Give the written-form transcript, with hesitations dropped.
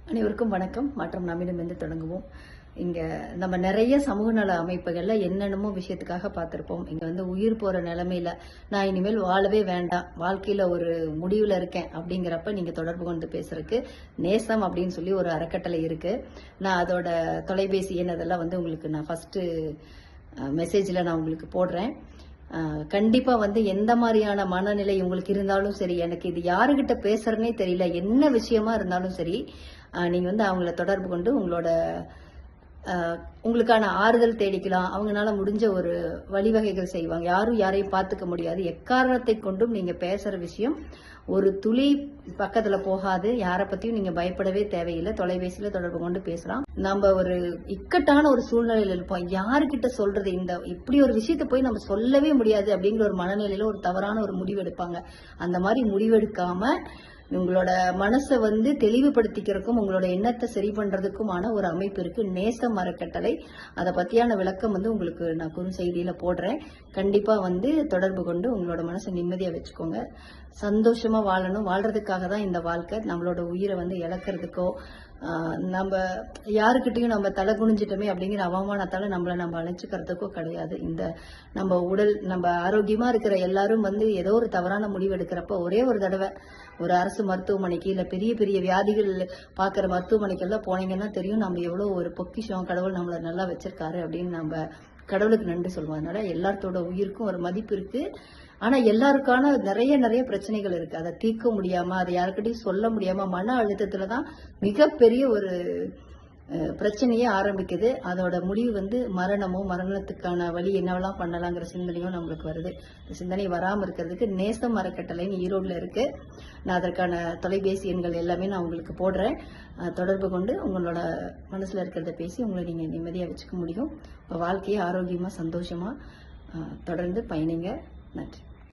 அனைவருக்கும் வணக்கம். மற்றும் நம்மிடமிருந்து தொடங்குவோம். இங்க நம்ம நிறைய சமூக நல அமைப்புகள்ல என்னென்னமோ விஷயத்துக்காக பார்த்திருப்போம். இங்க உயிர் போற நிலைமையில நான் இனிமேல் வாழவே வேண்டாம், வாழ்க்கையில ஒரு முடிவுல இருக்கேன் அப்படிங்கிறப்ப நீங்க தொடர்பு கொண்டு பேசுறதுக்கு நேசம் அப்படின்னு சொல்லி ஒரு அறக்கட்டளை இருக்கு. நான் அதோட தொலைபேசி எண் அதெல்லாம் உங்களுக்கு நான் ஃபர்ஸ்ட் மெசேஜ்ல நான் உங்களுக்கு போடுறேன். கண்டிப்பா எந்த மாதிரியான மனநிலை உங்களுக்கு இருந்தாலும் சரி, எனக்கு இது யாருகிட்ட பேசுறதுனே தெரியல, என்ன விஷயமா இருந்தாலும் சரி, நீங்க அவங்கள தொடர்பு கொண்டு உங்களுக்கான ஆறுதல் தேடிக்கலாம். அவங்களால முடிஞ்ச ஒரு வழிவகைகள் செய்வாங்க. யாரும் யாரையும் பார்த்துக்க முடியாது. எக்காரணத்தை கொண்டும் நீங்க பேசுற விஷயம் ஒரு துளி பக்கத்துல போகாது. யாரை பத்தியும் நீங்க பயப்படவே தேவையில்லை. தொலைபேசியில தொடர்பு கொண்டு பேசலாம். நம்ம ஒரு இக்கட்டான ஒரு சூழ்நிலையில இருப்போம். யாருக்கிட்ட சொல்றது, இப்படி ஒரு விஷயத்த போய் நம்ம சொல்லவே முடியாது அப்படிங்கிற ஒரு மனநிலையில ஒரு தவறான ஒரு முடிவு எடுப்பாங்க. அந்த மாதிரி முடிவெடுக்காம உங்களோட மனசை தெளிவுபடுத்திக்கிறதுக்கும் உங்களோட எண்ணத்தை சரி பண்றதுக்குமான ஒரு அமைப்பு இருக்கு, நேசம் அறக்கட்டளை. அதை பத்தியான விளக்கம் உங்களுக்கு நான் குறுஞ்செய்தியில போடுறேன். கண்டிப்பா தொடர்பு கொண்டு உங்களோட மனசை நிம்மதியா வச்சுக்கோங்க. சந்தோஷமா வாழணும். வாழ்றதுக்காக தான் இந்த வாழ்க்கை. நம்மளோட உயிரை இழக்கிறதுக்கோ நம்ம யாருக்கிட்டையும் நம்ம தலை குனிஞ்சிட்டோமே அப்படிங்கிற அவமானத்தால நம்ம அழைச்சிக்கிறதுக்கோ கிடையாது. இந்த நம்ம உடல் நம்ம ஆரோக்கியமா இருக்கிற எல்லாரும் ஏதோ ஒரு தவறான முடிவு எடுக்கிறப்ப ஒரே ஒரு தடவை ஒரு அரசு மருத்துவமனைக்கு இல்ல பெரிய பெரிய வியாதிகள் பாக்குற மருத்துவமனைக்கெல்லாம் போனீங்கன்னா தெரியும் நம்ம எவ்வளவு ஒரு பொக்கிஷம் கடவுள் நம்மள நல்லா வச்சிருக்காரு அப்படின்னு நம்ம கடவுளுக்கு நன்றி சொல்லுவோம். அதனால எல்லாத்தோட உயிருக்கும் ஒரு மதிப்பு இருக்கு. ஆனா எல்லாருக்கான நிறைய பிரச்சனைகள் இருக்கு. அதை தீர்க்க முடியாம, அதை யாருக்கிட்டையும் சொல்ல முடியாம மன அழுத்தத்துலதான் மிகப்பெரிய ஒரு பிரச்சனையே ஆரம்பிக்குது. அதோட முடிவு மரணமோ, மரணத்துக்கான வழி என்னவெல்லாம் பண்ணலாங்கிற சிந்தனையும் நம்மளுக்கு வருது. சிந்தனை வராம இருக்கிறதுக்கு நேசம் அறக்கட்டளைன்னு ஈரோடுல இருக்கு. நான் அதற்கான தொலைபேசி எண்கள் எல்லாமே நான் உங்களுக்கு போடுறேன். தொடர்பு கொண்டு உங்களோட மனசுல இருக்கிறத பேசி உங்களை நீங்க நிம்மதியா வச்சுக்க முடியும். வாழ்க்கையை ஆரோக்கியமா சந்தோஷமா தொடர்ந்து பயணிங்க. நன்றி.